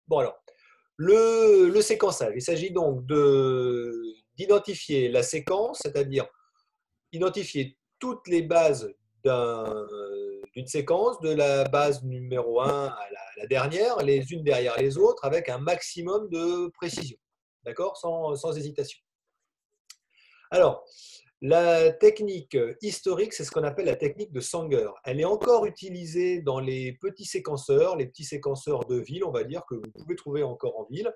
Bon alors, le séquençage, il s'agit donc d'identifier la séquence, c'est-à-dire identifier toutes les bases d'une séquence, de la base numéro 1 à la dernière, les unes derrière les autres, avec un maximum de précision, d'accord, sans hésitation. Alors, la technique historique, c'est ce qu'on appelle la technique de Sanger. Elle est encore utilisée dans les petits séquenceurs de ville, on va dire, que vous pouvez trouver encore en ville,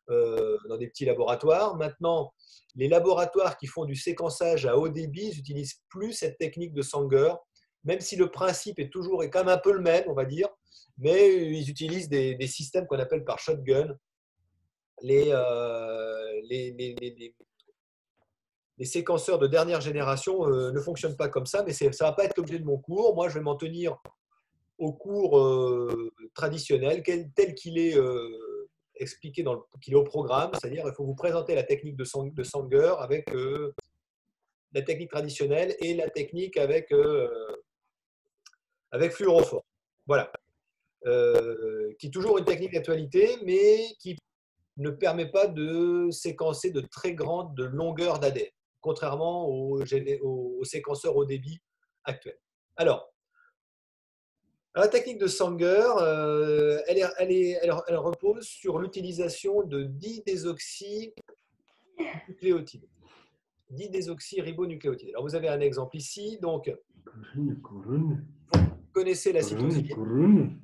dans des petits laboratoires. Maintenant, les laboratoires qui font du séquençage à haut débit n'utilisent plus cette technique de Sanger, même si le principe est quand même un peu le même, on va dire, mais ils utilisent des systèmes qu'on appelle par shotgun. Les séquenceurs de dernière génération ne fonctionnent pas comme ça, mais ça ne va pas être l'objet de mon cours. Moi, je vais m'en tenir au cours traditionnel, tel qu'il est expliqué qu'il est au programme, c'est-à-dire il faut vous présenter la technique de Sanger avec la technique traditionnelle et la technique avec fluorophore. Voilà. Qui est toujours une technique d'actualité, mais qui ne permet pas de séquencer de très grandes longueurs d'ADN, contrairement aux séquenceurs haut débit actuels. Alors, la technique de Sanger, elle repose sur l'utilisation de 10-désoxynucléotides. 10-désoxyribonucléotides. Alors, vous avez un exemple ici. Donc, vous connaissez la cytosine.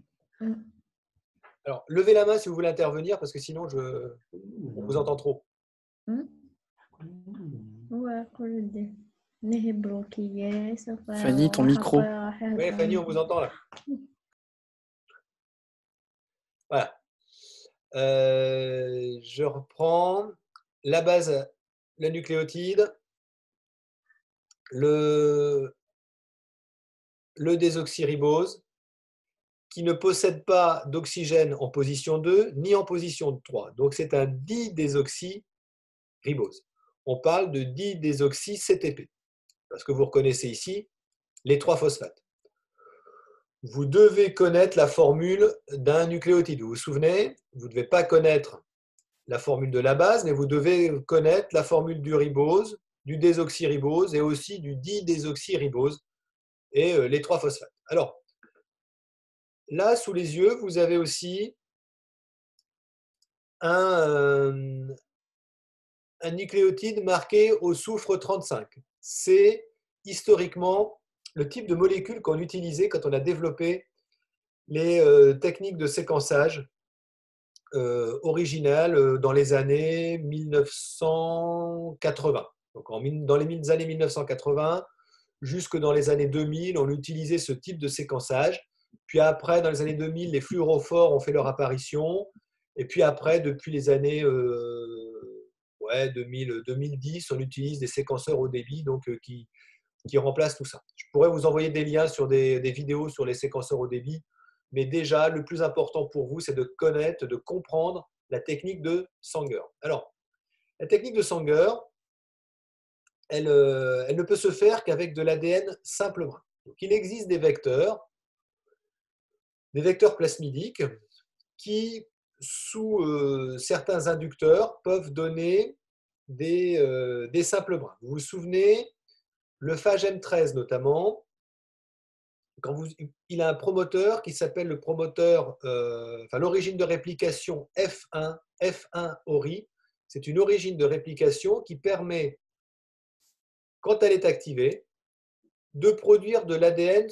Alors, levez la main si vous voulez intervenir, parce que sinon, on vous entend trop. Fanny, ton micro. Oui, Fanny, on vous entend là. Voilà. Je reprends la base, la nucléotide, le désoxyribose, qui ne possède pas d'oxygène en position 2 ni en position 3. Donc, c'est un di-désoxyribose. On parle de di-désoxy-CTP, parce que vous reconnaissez ici les 3 phosphates. Vous devez connaître la formule d'un nucléotide. Vous vous souvenez, vous ne devez pas connaître la formule de la base, mais vous devez connaître la formule du ribose, du désoxyribose et aussi du di-désoxyribose et les 3 phosphates. Alors, là, sous les yeux, vous avez aussi un nucléotide marqué au soufre 35. C'est historiquement le type de molécule qu'on utilisait quand on a développé les techniques de séquençage originales dans les années 1980. Donc dans les années 1980 jusque dans les années 2000, on utilisait ce type de séquençage. Puis après, dans les années 2000, les fluorophores ont fait leur apparition. Et puis après, depuis les années 2010, on utilise des séquenceurs haut débit donc, qui remplacent tout ça. Je pourrais vous envoyer des liens sur des vidéos sur les séquenceurs haut débit. Mais déjà, le plus important pour vous, c'est de connaître, de comprendre la technique de Sanger. Alors, la technique de Sanger, elle ne peut se faire qu'avec de l'ADN simple brun. Donc, il existe des vecteurs plasmidiques qui, sous certains inducteurs, peuvent donner des simples brins. Vous vous souvenez, le FAGM13 notamment, il a un promoteur qui s'appelle le promoteur, l'origine de réplication F1 ORI. C'est une origine de réplication qui permet, quand elle est activée, de produire de l'ADN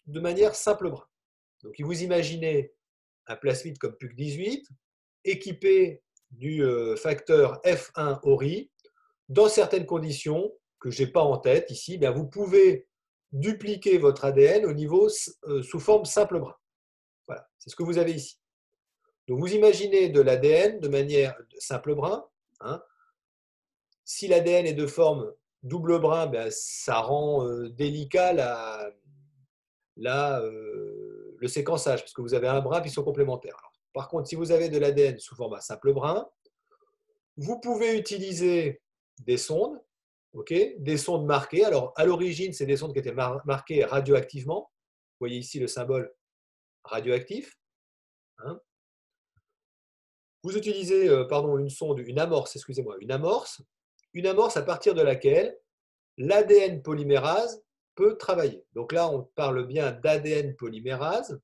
de manière simple brun. Donc, vous imaginez un plasmide comme PUC18 équipé du facteur F1 ORI. Dans certaines conditions que je n'ai pas en tête ici, vous pouvez dupliquer votre ADN au niveau sous forme simple brun. Voilà, c'est ce que vous avez ici. Donc, vous imaginez de l'ADN de manière simple brun. Hein. Si l'ADN est de forme double brun, ça rend délicat le séquençage, parce que vous avez un brun puis ils sont complémentaires. Alors, par contre, si vous avez de l'ADN sous format simple brun, vous pouvez utiliser des sondes, des sondes marquées. Alors, à l'origine, c'est des sondes qui étaient marquées radioactivement. Vous voyez ici le symbole radioactif. Hein. vous utilisez une sonde, une amorce, excusez-moi, une amorce à partir de laquelle l'ADN polymérase peut travailler. Donc là, on parle bien d'ADN polymérase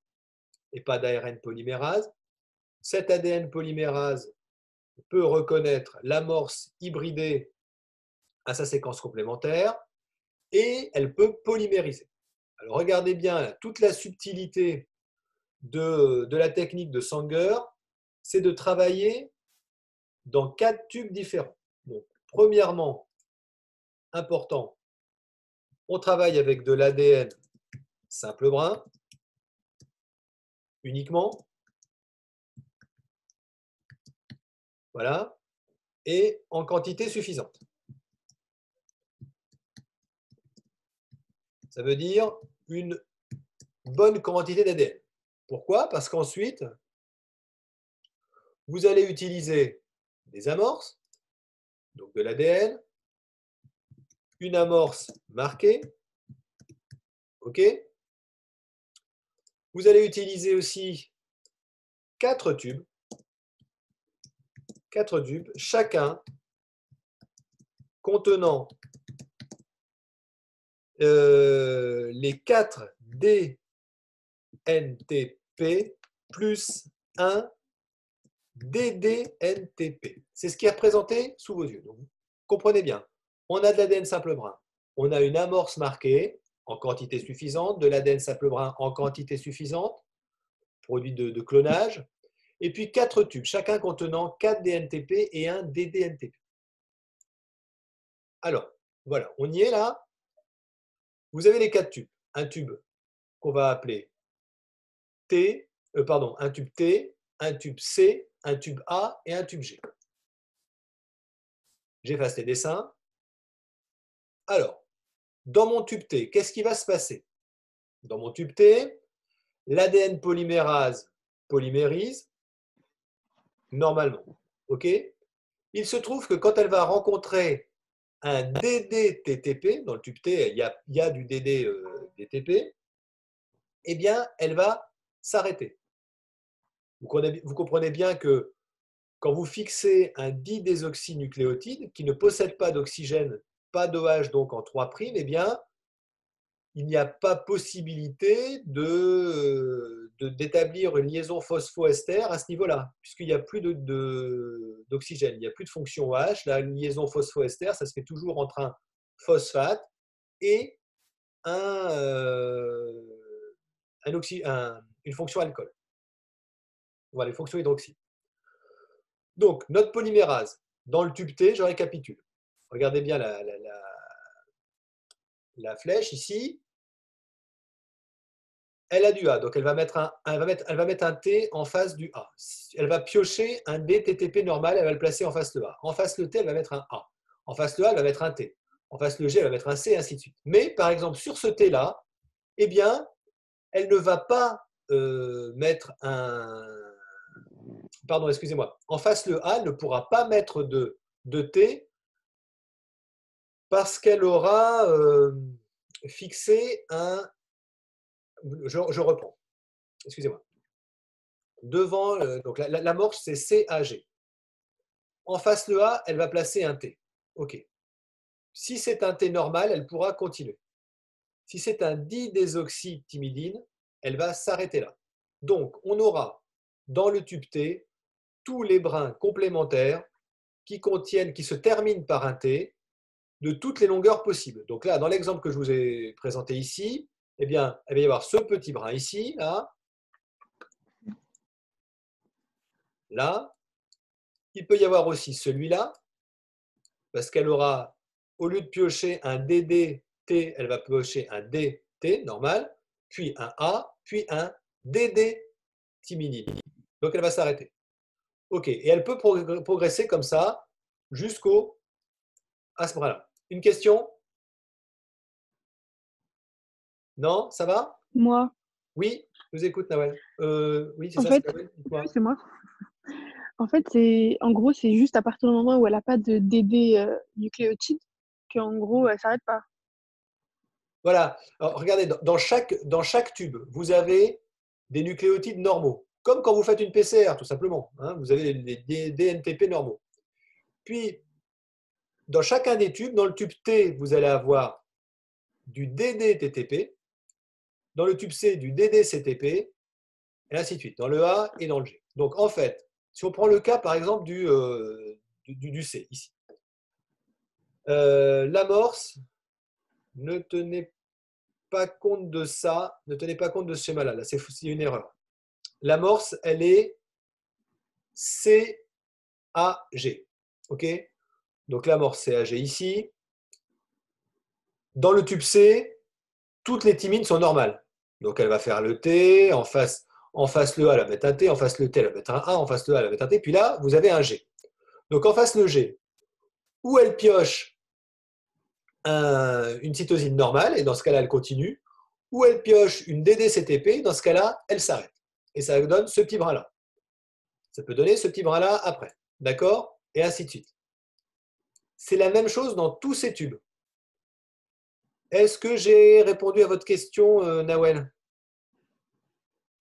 et pas d'ARN polymérase. Cet ADN polymérase peut reconnaître l'amorce hybridée à sa séquence complémentaire et elle peut polymériser. Alors regardez bien, toute la subtilité de la technique de Sanger, c'est de travailler dans 4 tubes différents. Donc, premièrement, important, on travaille avec de l'ADN simple brin, uniquement. Voilà. Et en quantité suffisante. Ça veut dire une bonne quantité d'ADN. Pourquoi? Parce qu'ensuite, vous allez utiliser des amorces, donc de l'ADN, une amorce marquée, OK? Vous allez utiliser aussi 4 tubes, chacun contenant les 4 DNTP plus 1 DDNTP. C'est ce qui est représenté sous vos yeux. Donc, comprenez bien, on a de l'ADN simple brin, on a une amorce marquée en quantité suffisante, de l'ADN simple brin en quantité suffisante, produit de clonage, et puis 4 tubes, chacun contenant 4 DNTP et 1 DDNTP. Alors, voilà, on y est là. Vous avez les 4 tubes. Un tube qu'on va appeler un tube T, un tube C, un tube A et un tube G. J'efface les dessins. Alors, dans mon tube T, qu'est-ce qui va se passer? Dans mon tube T, l'ADN polymérase polymérise normalement. OK? Il se trouve que quand elle va rencontrer un DDTTP, dans le tube T, il y a du DDTP, eh bien, elle va s'arrêter. Vous comprenez bien que quand vous fixez un didésoxynucléotide qui ne possède pas d'oxygène, pas d'OH donc en 3', eh bien, il n'y a pas possibilité d'établir une liaison phosphoester à ce niveau-là, puisqu'il n'y a plus d'oxygène, il n'y a plus de fonction OH. La liaison phosphoester, ça se fait toujours entre un phosphate et une fonction alcool. Voilà, une fonction hydroxyle. Donc, notre polymérase, dans le tube T, je récapitule. Regardez bien la flèche ici. Elle a du A, donc elle va mettre un T en face du A. Elle va piocher un DTTP normal, elle va le placer en face le A. En face le T, elle va mettre un A. En face le A, elle va mettre un T. En face le G, elle va mettre un C, et ainsi de suite. Mais, par exemple, sur ce T-là, eh bien, elle ne va pas mettre un… Pardon, excusez-moi. En face le A, elle ne pourra pas mettre de T parce qu'elle aura fixé un… Je reprends. Excusez-moi. Devant, donc l'amorce, c'est CAG. En face le A, elle va placer un T. OK. Si c'est un T normal, elle pourra continuer. Si c'est un didésoxythymidine, elle va s'arrêter là. Donc, on aura dans le tube T tous les brins complémentaires qui se terminent par un T de toutes les longueurs possibles. Donc là, dans l'exemple que je vous ai présenté ici, eh bien, il va y avoir ce petit brin ici, là. Là. Il peut y avoir aussi celui-là, parce qu'elle aura, au lieu de piocher un DDT, elle va piocher un DT normal, puis un A, puis un DD timidine. Donc elle va s'arrêter. OK. Et elle peut progresser comme ça à ce bras-là. Une question? Non? Ça va? Moi. Oui? Je vous écoute, Nawel. Oui, c'est En ça, fait, c'est Nawel. oui, c'est moi. En fait, en gros, c'est juste à partir du moment où elle n'a pas de DD nucléotide qu'en gros, elle s'arrête pas. Voilà. Alors, regardez, dans chaque tube, vous avez des nucléotides normaux. comme quand vous faites une PCR, tout simplement. Hein, vous avez des DNTP normaux. Puis, dans chacun des tubes, dans le tube T, vous allez avoir du DD-TTP, dans le tube C, du DD-CTP, et ainsi de suite, dans le A et dans le G. Donc, en fait, si on prend le cas, par exemple, du C, ici, l'amorce, ne tenez pas compte de ça, ne tenez pas compte de ce schéma-là, là, c'est une erreur. L'amorce, elle est CAG. OK? Donc l'amorce CAG ici. Dans le tube C, toutes les thymines sont normales. Donc elle va faire le T, en face le A, elle va mettre un T, en face le T, elle va mettre un A, en face le A, elle va mettre un T, puis là, vous avez un G. Donc en face le G, où elle pioche une cytosine normale, et dans ce cas-là, elle continue, ou elle pioche une DD-CTP, dans ce cas-là, elle s'arrête. Et ça donne ce petit brin-là. Ça peut donner ce petit brin-là après. D'accord? Et ainsi de suite. C'est la même chose dans tous ces tubes. Est-ce que j'ai répondu à votre question, Nawel?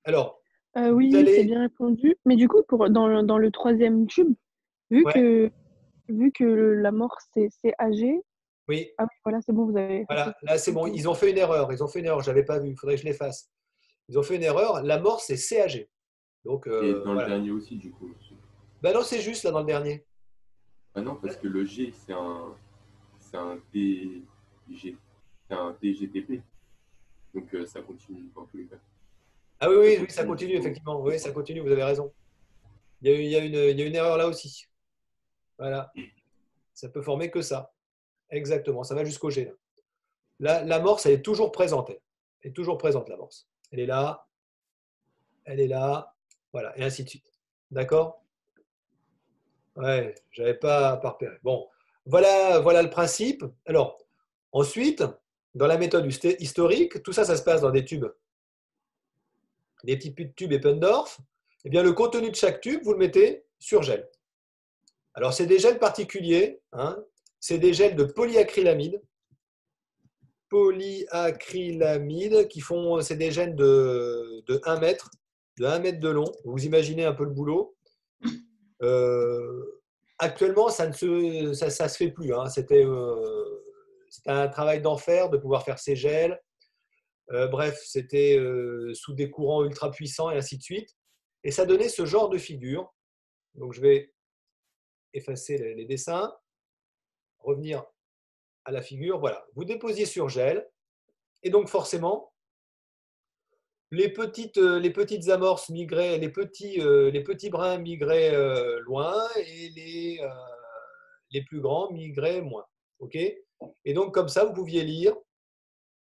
Alors, vous Oui, c'est allez… bien répondu. Mais du coup, dans le troisième tube, vu Ouais, que, vu que l'amorce c'est AG, oui, ah oui, voilà, c'est bon, vous avez effacé. voilà. Là, c'est bon. Ils ont fait une erreur. Ils ont fait une erreur. Je n'avais pas vu. Il faudrait que je l'efface. Ils ont fait une erreur. L'amorce, c'est CAG. Donc, Et dans le voilà. dernier aussi, du coup. Ben non, c'est juste là dans le dernier. Ah non, parce que le G, c'est un DG, c'est un DGTP. Donc ça continue dans tous les cas. Ah oui, Ça oui, oui, ça continue continue, jusqu'au effectivement. Oui, ça jusqu'au- continue. Vous avez raison. Il y a une erreur là aussi. Voilà. Ça peut former que ça. Exactement. Ça va jusqu'au G. Là, l'amorce, elle est toujours présente. Elle est toujours présente, l'amorce. Elle est là. Elle est là. Voilà. Et ainsi de suite. D'accord? Ouais, j'avais pas repéré. Bon, voilà le principe. Alors, ensuite, dans la méthode historique, tout ça, ça se passe dans des tubes, des petits tubes Eppendorf. Eh bien, le contenu de chaque tube, vous le mettez sur gel. Alors, c'est des gels particuliers. Hein. C'est des gels de polyacrylamide. Polyacrylamide qui font, c'est des gels de 1 mètre, de 1 mètre de long. Vous imaginez un peu le boulot. Actuellement, ça se fait plus. Hein. C'était un travail d'enfer de pouvoir faire ces gels. Bref, c'était sous des courants ultra puissants et ainsi de suite. Et ça donnait ce genre de figure. Donc, je vais effacer les dessins, revenir à la figure. Voilà, vous déposiez sur gel. Et donc, forcément, les petites amorces migraient, les petits brins migraient loin et les plus grands migraient moins. OK? Et donc, comme ça, vous pouviez lire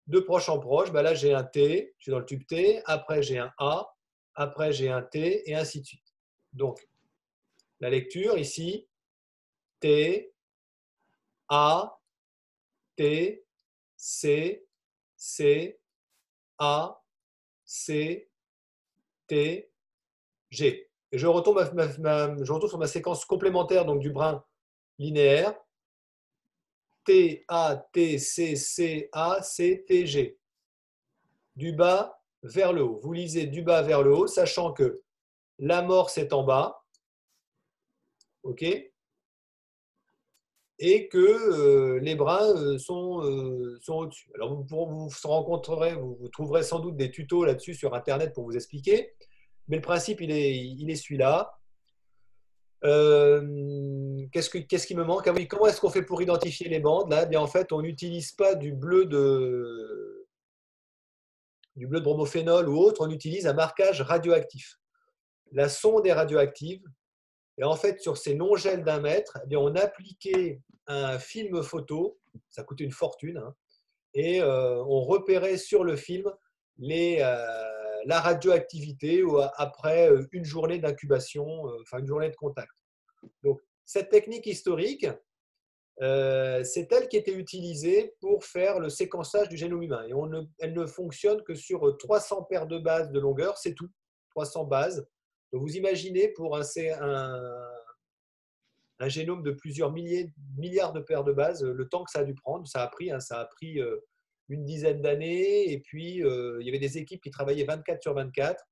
de proche en proche. Ben là, j'ai un T, je suis dans le tube T. Après, j'ai un A. Après, j'ai un T et ainsi de suite. Donc, la lecture ici, T, A, T, C, C, A, C, T, G. Et je retourne, je retourne sur ma séquence complémentaire donc du brin linéaire. T, A, T, C, C, A, C, T, G. Du bas vers le haut. Vous lisez du bas vers le haut, sachant que l'amorce est en bas, ok, et que les brins sont au-dessus. Alors vous trouverez sans doute des tutos là-dessus sur Internet pour vous expliquer, mais le principe il est celui-là. Qu'est-ce qui me manque? Ah oui, comment est-ce qu'on fait pour identifier les bandes là? Eh bien, en fait, on n'utilise pas du bleu de bromophénol ou autre, on utilise un marquage radioactif. La sonde est radioactive. Et en fait, sur ces non-gels d'1 mètre, eh bien, on appliquait un film photo, ça coûtait une fortune, hein, et on repérait sur le film la radioactivité après une journée d'incubation, enfin une journée de contact. Donc, cette technique historique, c'est elle qui était utilisée pour faire le séquençage du génome humain. Et elle ne fonctionne que sur 300 paires de bases de longueur, c'est tout, 300 bases. Donc vous imaginez pour un génome de plusieurs milliards de paires de bases, le temps que ça a dû prendre, ça a pris une dizaine d'années. Et puis, il y avait des équipes qui travaillaient 24 sur 24.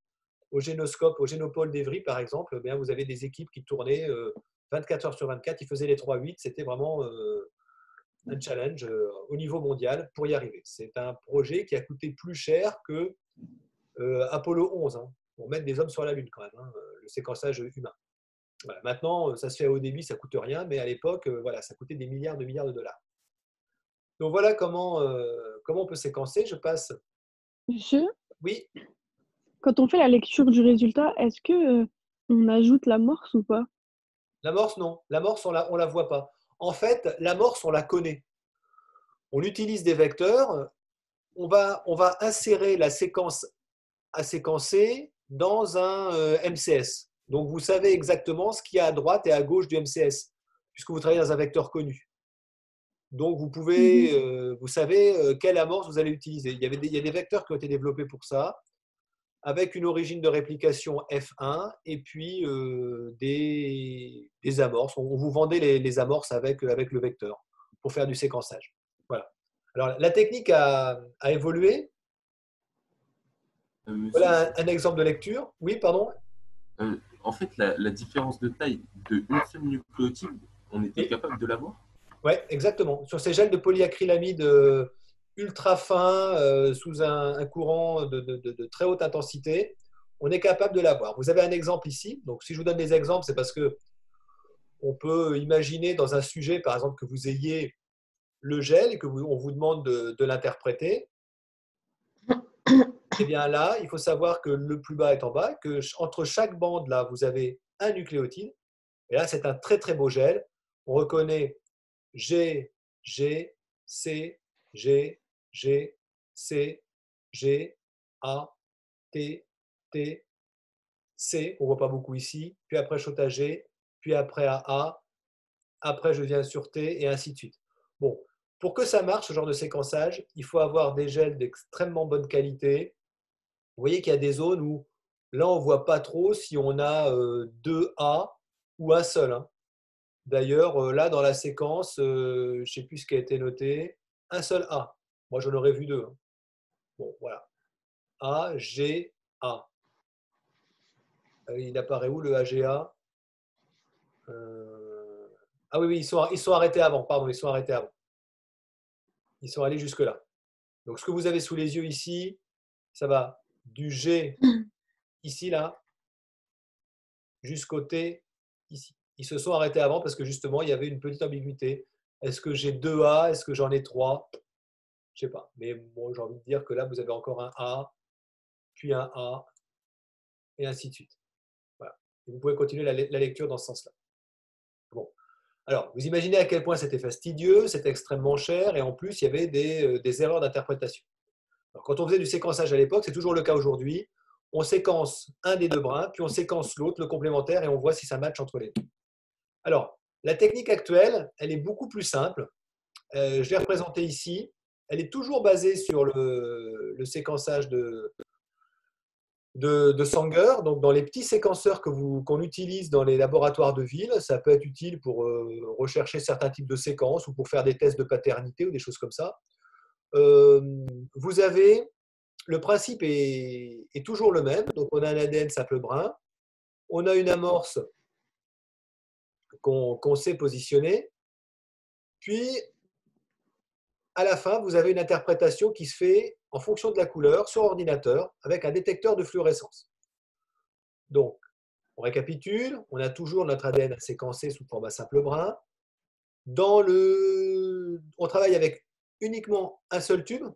au génoscope, au génopôle d'Evry, par exemple, eh bien, vous avez des équipes qui tournaient 24 heures sur 24. Ils faisaient les 3-8. C'était vraiment un challenge au niveau mondial pour y arriver. C'est un projet qui a coûté plus cher que Apollo 11, hein, pour mettre des hommes sur la Lune quand même, hein, le séquençage humain. Voilà. Maintenant, ça se fait à haut débit, ça ne coûte rien, mais à l'époque, voilà, ça coûtait des milliards de dollars. Donc voilà comment on peut séquencer. Je passe. Monsieur, Oui, quand on fait la lecture du résultat, est-ce que on ajoute l'amorce ou pas? l'amorce, non. L'amorce, on la voit pas. En fait, l'amorce, on la connaît. On utilise des vecteurs. On va insérer la séquence à séquencer dans un MCS. Donc, vous savez exactement ce qu'il y a à droite et à gauche du MCS, puisque vous travaillez dans un vecteur connu. Donc, vous savez quelle amorce vous allez utiliser. Il y a des vecteurs qui ont été développés pour ça, avec une origine de réplication F1 et puis des amorces. On vous vendait les amorces avec le vecteur pour faire du séquençage. Voilà. Alors, la technique a évolué. Monsieur, Voilà un exemple de lecture. Oui, pardon. en fait, la différence de taille de une seule nucléotide, on était Et- capable de l'avoir? Oui, exactement. Sur ces gels de polyacrylamide ultra fins, sous un courant de très haute intensité, on est capable de l'avoir. Vous avez un exemple ici. Donc, si je vous donne des exemples, c'est parce que on peut imaginer dans un sujet, par exemple, que vous ayez le gel et on vous demande de l'interpréter. Eh bien là, il faut savoir que le plus bas est en bas, que entre chaque bande, là, vous avez un nucléotide. Et là, c'est un très très beau gel. On reconnaît G, G, C, G, G, C, G, A, T, T, C. On ne voit pas beaucoup ici. Puis après, je saute à G, puis après à A. Après, je viens sur T et ainsi de suite. Bon, pour que ça marche, ce genre de séquençage, il faut avoir des gels d'extrêmement bonne qualité. Vous voyez qu'il y a des zones où là, on ne voit pas trop si on a deux A ou un seul, hein. D'ailleurs, là, dans la séquence, je ne sais plus ce qui a été noté, un seul A. Moi, j'en aurais vu deux, hein. Bon, voilà. A, G, A. Il apparaît où le AGA? Ah oui, oui, ils sont arrêtés avant. Pardon, ils sont arrêtés avant. Ils sont allés jusque-là. Donc, ce que vous avez sous les yeux ici, ça va du G ici, là, jusqu'au T ici. Ils se sont arrêtés avant parce que justement, il y avait une petite ambiguïté. Est-ce que j'ai deux A? Est-ce que j'en ai trois? Je ne sais pas. Mais bon, j'ai envie de dire que là, vous avez encore un A, puis un A, et ainsi de suite. Voilà. Et vous pouvez continuer la lecture dans ce sens-là. Bon. Alors, vous imaginez à quel point c'était fastidieux, c'était extrêmement cher, et en plus, il y avait des erreurs d'interprétation. Alors, quand on faisait du séquençage à l'époque, c'est toujours le cas aujourd'hui. On séquence un des deux brins, puis on séquence l'autre, le complémentaire, et on voit si ça match entre les deux. Alors, la technique actuelle, elle est beaucoup plus simple. Je l'ai représentée ici. Elle est toujours basée sur le séquençage de Sanger. Donc, dans les petits séquenceurs qu'on utilise dans les laboratoires de ville, ça peut être utile pour rechercher certains types de séquences ou pour faire des tests de paternité ou des choses comme ça. Vous avez, le principe est toujours le même. Donc, on a un ADN simple brun, on a une amorce qu'on sait positionner, puis à la fin, vous avez une interprétation qui se fait en fonction de la couleur sur ordinateur avec un détecteur de fluorescence. Donc, on récapitule, on a toujours notre ADN à séquencer sous format simple brun. On travaille avec uniquement un seul tube,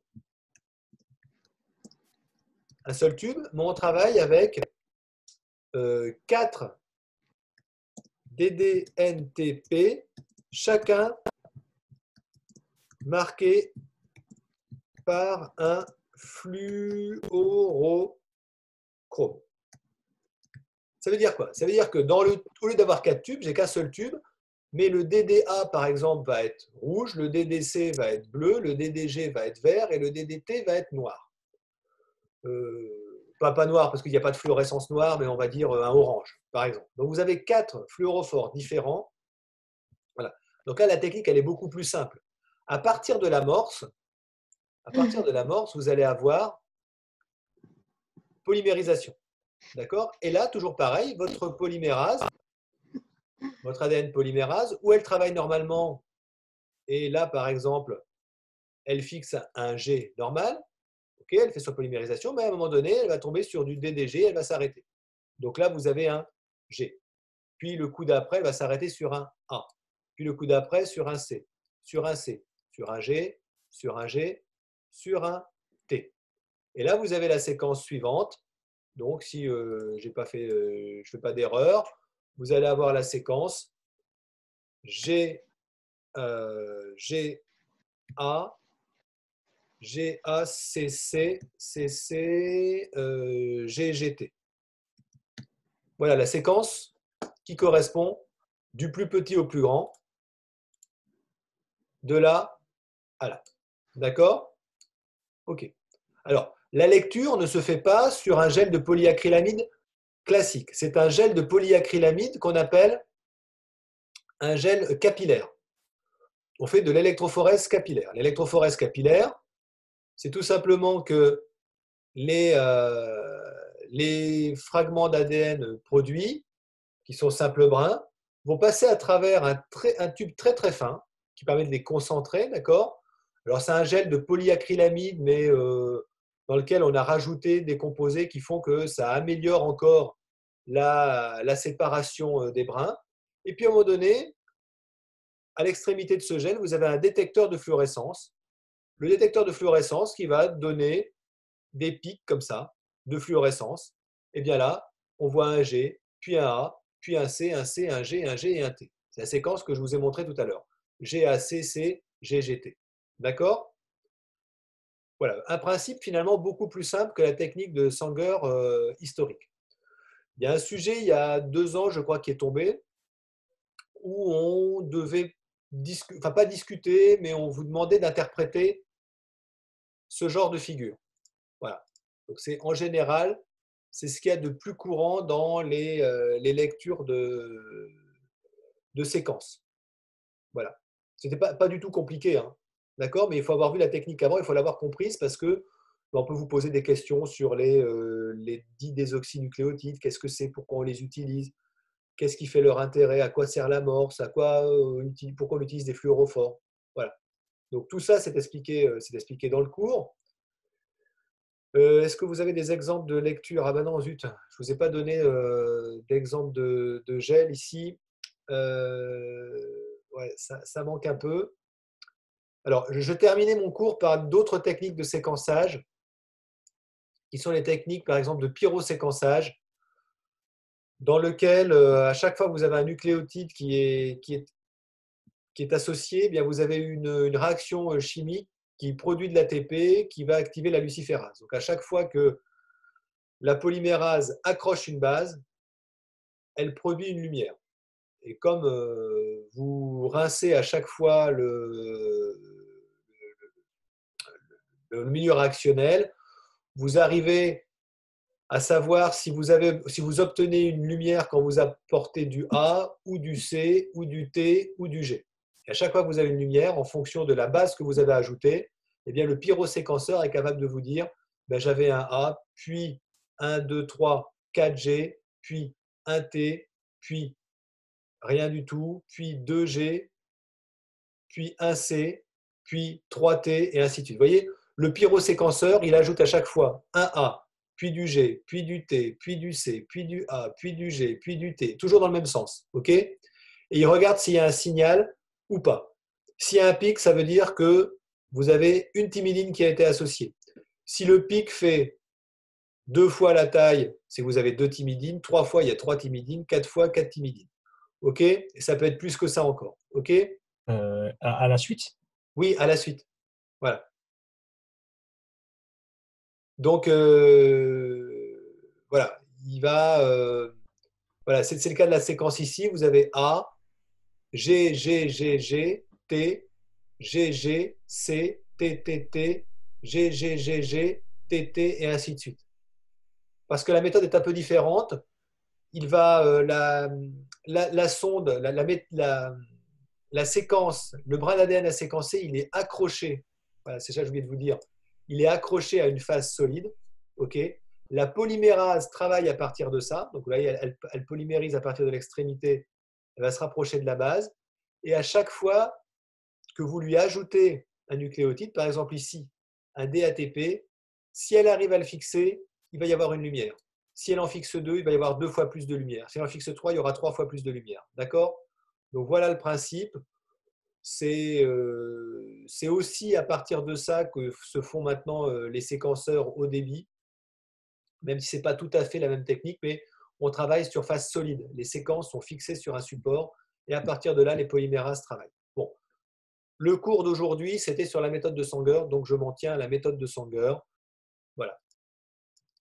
mais on travaille avec 4 DDNTP, chacun marqué par un fluorochrome. Ça veut dire quoi? Ça veut dire que au lieu d'avoir 4 tubes, j'ai qu'un seul tube, mais le DDA, par exemple, va être rouge, le DDC va être bleu, le DDG va être vert et le DDT va être noir. Pas noir parce qu'il n'y a pas de fluorescence noire, mais on va dire un orange, par exemple. Donc vous avez 4 fluorophores différents. Voilà. Donc là, la technique, elle est beaucoup plus simple. À partir de l'amorce, vous allez avoir polymérisation. D'accord? Et là, toujours pareil, votre polymérase, votre ADN polymérase, où elle travaille normalement, et là, par exemple, elle fixe un G normal, ok, elle fait sa polymérisation, mais à un moment donné, elle va tomber sur du DDG, elle va s'arrêter. Donc là, vous avez un G. Puis le coup d'après, elle va s'arrêter sur un A. Puis le coup d'après, sur un C. Sur un C. Sur un G. Sur un G. Sur un T. Et là, vous avez la séquence suivante. Donc, si je ne fais pas d'erreur, vous allez avoir la séquence G, G, A, G, A, C, C, C, C, G, G, T. Voilà la séquence qui correspond du plus petit au plus grand, de là à là. D'accord? OK. Alors, la lecture ne se fait pas sur un gel de polyacrylamide classique. C'est un gel de polyacrylamide qu'on appelle un gel capillaire. On fait de l'électrophorèse capillaire. L'électrophorèse capillaire, c'est tout simplement que les fragments d'ADN produits, qui sont simples brins, vont passer à travers un tube très très fin qui permet de les concentrer, d'accord? Alors c'est un gel de polyacrylamide, mais dans lequel on a rajouté des composés qui font que ça améliore encore la séparation des brins. Et puis à un moment donné, à l'extrémité de ce gel, vous avez un détecteur de fluorescence. Le détecteur de fluorescence qui va donner des pics comme ça de fluorescence. Et bien là, on voit un G, puis un A, puis un C, un C, un G, un G et un T. C'est la séquence que je vous ai montrée tout à l'heure. G, A, C, C, G, G, T. D'accord? Voilà, un principe finalement beaucoup plus simple que la technique de Sanger historique. Il y a un sujet il y a 2 ans, je crois, qui est tombé, où on devait pas discuter, mais on vous demandait d'interpréter ce genre de figure. Voilà. Donc c'est en général, c'est ce qu'il y a de plus courant dans les lectures de séquences. Voilà. C'était pas du tout compliqué, hein. D'accord? Mais il faut avoir vu la technique avant, il faut l'avoir comprise parce que on peut vous poser des questions sur les dits désoxynucléotides, qu'est-ce que c'est, pourquoi on les utilise, qu'est-ce qui fait leur intérêt, à quoi sert l'amorce, pourquoi on utilise des fluorophores. Voilà. Donc tout ça, c'est expliqué dans le cours. Est-ce que vous avez des exemples de lecture? Ah ben non, zut, je ne vous ai pas donné d'exemple de gel ici. Ouais, ça manque un peu. Alors, je terminais mon cours par d'autres techniques de séquençage, qui sont les techniques, par exemple, de pyroséquençage, dans lequel, à chaque fois que vous avez un nucléotide qui est associé, eh bien vous avez une réaction chimique qui produit de l'ATP, qui va activer la luciférase. Donc, à chaque fois que la polymérase accroche une base, elle produit une lumière. Et comme vous rincez à chaque fois le milieu réactionnel, vous arrivez à savoir si vous obtenez une lumière quand vous apportez du A ou du C ou du T ou du G. Et à chaque fois que vous avez une lumière, en fonction de la base que vous avez ajoutée, eh bien, le pyroséquenceur est capable de vous dire ben, j'avais un A, puis 1, 2, 3, 4 G, puis un T, puis rien du tout, puis 2 G, puis un C, puis 3 T, et ainsi de suite. Vous voyez, le pyroséquenceur, il ajoute à chaque fois un A, puis du G, puis du T, puis du C, puis du A, puis du G, puis du T, toujours dans le même sens. OK? Et il regarde s'il y a un signal ou pas. S'il y a un pic, ça veut dire que vous avez une thymidine qui a été associée. Si le pic fait 2 fois la taille, c'est que vous avez 2 thymidines, 3 fois, il y a 3 thymidines, 4 fois, 4 thymidines. OK? Et ça peut être plus que ça encore. OK? À la suite? Oui, à la suite. Voilà. Donc, voilà. Voilà, c'est le cas de la séquence ici. Vous avez A, G, G, G, G, T, G, G, C, T, T, T, G, G, G, G, T, T, et ainsi de suite. Parce que la méthode est un peu différente. Il va, la sonde, la séquence, le brin d'ADN à séquencer, il est accroché. Voilà, c'est ça que je voulais vous dire. Il est accroché à une phase solide. OK? La polymérase travaille à partir de ça. Donc là, elle polymérise à partir de l'extrémité. Elle va se rapprocher de la base. Et à chaque fois que vous lui ajoutez un nucléotide, par exemple ici, un DATP, si elle arrive à le fixer, il va y avoir une lumière. Si elle en fixe 2, il va y avoir 2 fois plus de lumière. Si elle en fixe 3, il y aura 3 fois plus de lumière. D'accord? Donc voilà le principe. C'est aussi à partir de ça que se font maintenant les séquenceurs haut débit, même si ce n'est pas tout à fait la même technique, mais on travaille sur phase solide. Les séquences sont fixées sur un support et à partir de là, les polymérases travaillent. Bon. Le cours d'aujourd'hui, c'était sur la méthode de Sanger, donc je m'en tiens à la méthode de Sanger. Voilà.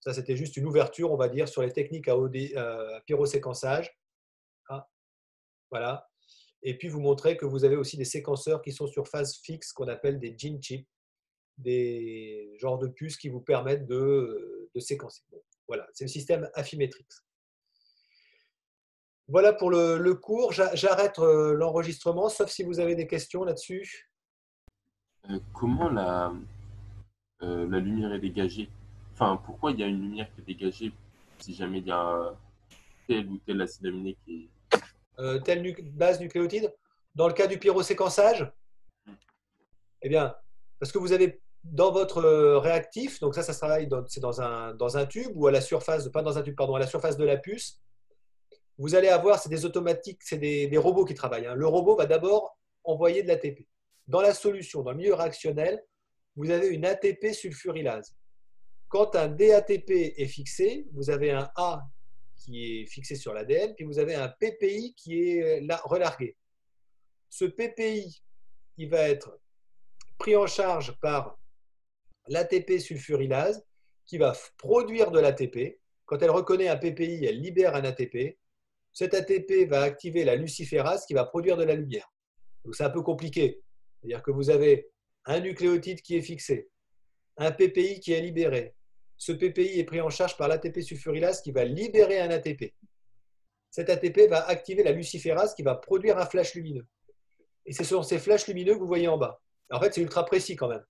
Ça, c'était juste une ouverture, on va dire, sur les techniques à pyroséquençage. Ah, voilà. Et puis, vous montrer que vous avez aussi des séquenceurs qui sont sur phase fixe, qu'on appelle des gene chips, des genres de puces qui vous permettent de séquencer. Bon, voilà, c'est le système Affymetrix. Voilà pour le cours. J'arrête l'enregistrement, sauf si vous avez des questions là-dessus. Comment la lumière est dégagée? Enfin, pourquoi il y a une lumière qui est dégagée si jamais il y a tel ou tel acide aminé qui Telle base nucléotide. Dans le cas du pyroséquençage, eh bien, parce que vous avez dans votre réactif, donc ça se travaille c'est dans un tube ou à la surface, pas dans un tube, pardon, à la surface de la puce, vous allez avoir, c'est des automatiques, c'est des robots qui travaillent. Hein. Le robot va d'abord envoyer de l'ATP. Dans la solution, dans le milieu réactionnel, vous avez une ATP sulfurylase. Quand un DATP est fixé, vous avez un A qui est fixé sur l'ADN, puis vous avez un PPI qui est relargué. Ce PPI, il va être pris en charge par l'ATP sulfurylase qui va produire de l'ATP. Quand elle reconnaît un PPI, elle libère un ATP. Cet ATP va activer la luciférase qui va produire de la lumière. Donc c'est un peu compliqué. C'est-à-dire que vous avez un nucléotide qui est fixé, un PPI qui est libéré. Ce PPI est pris en charge par l'ATP sulfurylase qui va libérer un ATP. Cet ATP va activer la luciférase qui va produire un flash lumineux. Et ce sont ces flashs lumineux que vous voyez en bas. En fait, c'est ultra précis quand même.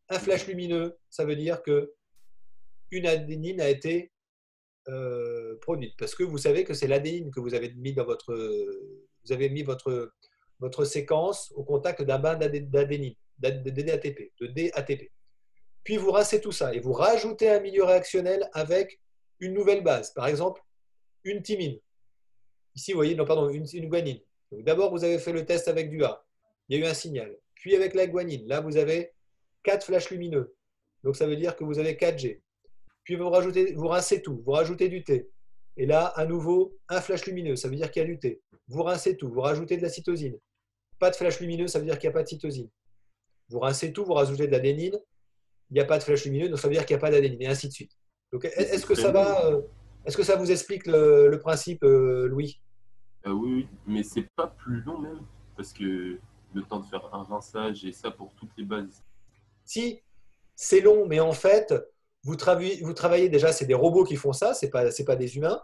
Un flash lumineux, ça veut dire qu'une adénine a été produite. Parce que vous savez que c'est l'adénine que vous avez mis dans votre séquence au contact d'un bain d'adénine, de DATP. Puis vous rincez tout ça et vous rajoutez un milieu réactionnel avec une nouvelle base. Par exemple, une thymine. Ici, vous voyez, non, pardon, une guanine. D'abord, vous avez fait le test avec du A. Il y a eu un signal. Puis avec la guanine, là, vous avez 4 flashs lumineux. Donc, ça veut dire que vous avez 4G. Puis vous rincez tout, vous rajoutez du T. Et là, à nouveau, un flash lumineux, ça veut dire qu'il y a du T. Vous rincez tout, vous rajoutez de la cytosine. Pas de flash lumineux, ça veut dire qu'il n'y a pas de cytosine. Vous rincez tout, vous rajoutez de l'adénine. Il n'y a pas de flash lumineux, donc ça veut dire qu'il n'y a pas d'adénine, et ainsi de suite. Donc, est-ce que ça va Est-ce que ça vous explique le principe, Louis? Oui, oui, mais c'est pas plus long même, parce que le temps de faire un rinçage et ça pour toutes les bases. Si, c'est long, mais en fait, vous travaillez déjà, c'est des robots qui font ça, ce n'est pas des humains,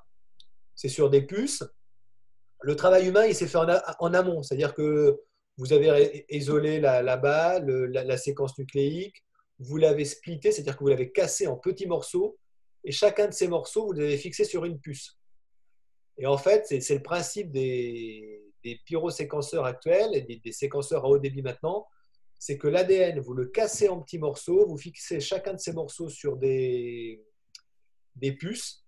c'est sur des puces. Le travail humain, il s'est fait en amont, c'est-à-dire que vous avez isolé là-bas la séquence nucléique, vous l'avez splitté, c'est-à-dire que vous l'avez cassé en petits morceaux, et chacun de ces morceaux, vous l'avez fixé sur une puce. Et en fait, c'est le principe des pyroséquenceurs actuels et des séquenceurs à haut débit maintenant, c'est que l'ADN, vous le cassez en petits morceaux, vous fixez chacun de ces morceaux sur des puces,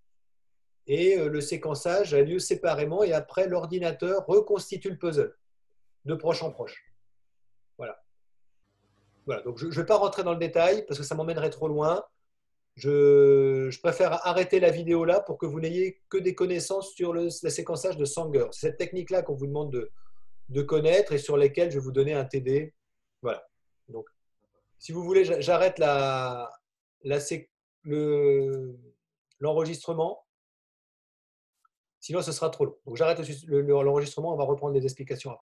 et le séquençage a lieu séparément, et après, l'ordinateur reconstitue le puzzle de proche en proche. Voilà. Voilà. Donc, je ne vais pas rentrer dans le détail parce que ça m'emmènerait trop loin. Je préfère arrêter la vidéo là pour que vous n'ayez que des connaissances sur le séquençage de Sanger. C'est cette technique-là qu'on vous demande de connaître et sur lesquelles je vais vous donner un TD. Voilà. Donc, si vous voulez, j'arrête l'enregistrement. Sinon, ce sera trop long. Donc, j'arrête l'enregistrement. On va reprendre les explications après.